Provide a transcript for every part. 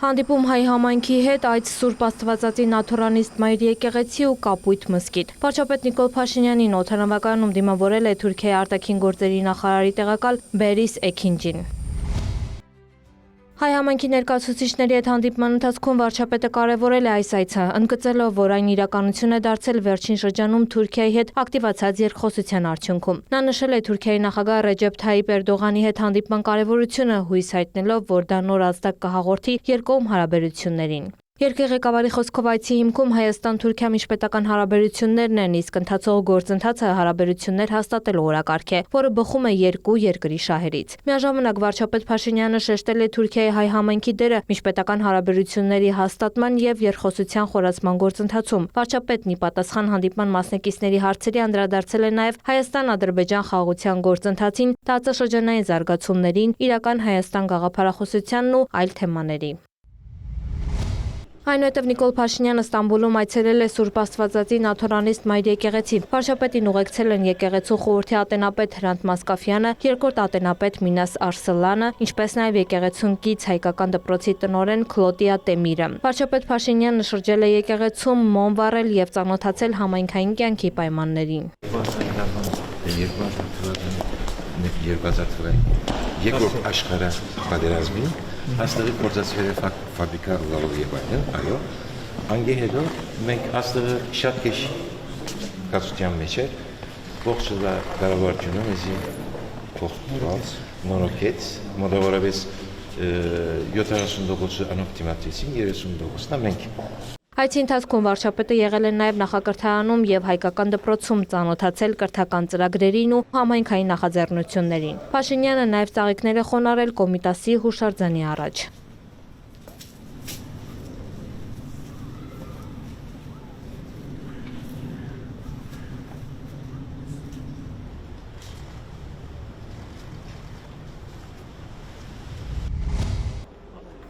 Հանդիպում հայ համայնքի հետ այդ Սուրբ Աստվածածի Նաթորանիստ Մայր եկեղեցի ու Կապույտ մզկիթ։ Վարչապետ Նիկոլ Փաշինյանին օդանավակայանում դիմավորել է Թուրքիայի արտաքին գործերի նախարարի տեղակալ Բերիս Էքինջին։ Հայ համայնքի ներկայացուցիչների հետ հանդիպման ընթացքում վարչապետը կարևորել է այս այցը, ընդգծելով, որ այն իրականություն է դարձել վերջին շրջանում Թուրքիայի հետ ակտիվացած երկխոսության արդյունքում։ Նա նշել է Թուրքիայի նախագահ Ռեջեփ Թայիպ Էրդողանի հետ հանդիպման կարևորությունը, հույս հայտնելով, որ դա նոր ազդակ կհաղորդի երկկողմ հարաբերություններին։ Երկրի ղեկավարի խոսքով այցի հիմքում Հայաստան-Թուրքիա միջպետական հարաբերություններն են, իսկ ընթացող գործընթացը հարաբերություններ հաստատելու օրակարգ է, որը բխում է երկու երկրի շահերից։ Միաժամանակ վարչապետ Փաշինյանը շեշտել է Թուրքիայի հայ համայնքի դերը միջպետական հարաբերությունների հաստատման եւ երկխոսության խորացման գործընթացում։ Վարչապետն ի պատասխան հանդիպման մասնակիցների հարցերի անդրադարձել է նաեւ Հայաստան-Ադրբեջան խաղաղության գործընթացին, տարածաշրջանային զարգացումներին, իրական Հայաստան գաղափարախոսությանն ու այլ թեմաների։ Այնուհետև Նիկոլ Փաշինյանը Ստամբուլում այցելել է Սուրբ Աստվածածի Նաթորանիստ Մայր եկեղեցի։ Վարչապետին ուղեկցել են եկեղեցու խորհրդի ատենապետ Հրանտ Մասկաֆյանը, երկրորդ ատենապետ Մինաս Արսլանը, ինչպես նաև եկեղեցուն կից հայկական դպրոցի տնօրեն Քլոտիա Տեմիրը։ Վարչապետ Փաշինյանը շրջել է եկեղեցում, մոմ վառել եւ ծանոթացել համայնքային կյանքի պայմաններին։ Երկրորդ աշխարհը պատերազմին այստեղի գործածվել է ֆաբրիկա լավով եւ այլն, այո, անգե հետո մենք այստեղը շատ քիչ կացության մեջ էր, ողջ կառավարությունը մեզի փոխված, նորոգեց, մոտավորապես 70% անօպտիմացիային 30%-ն մենք։ Այցի ընթացքում վարչապետը եղել է նաև նախակրթարանում եւ հայկական դպրոցում, ծանոթացել կրթական ծրագրերին ու համայնքային նախաձեռնություններին։ Փաշինյանը նաև ծաղիկներ է խոնարհել Կոմիտասի հուշարձանի առաջ։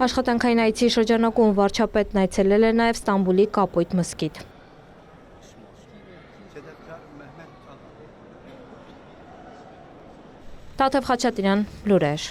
Աշխատանքային այցի շրջանակում վարչապետն այցելել է նաև Ստամբուլի Կապույտ մզկիթ։ Տաթև Խաչատրյան, լուրեր։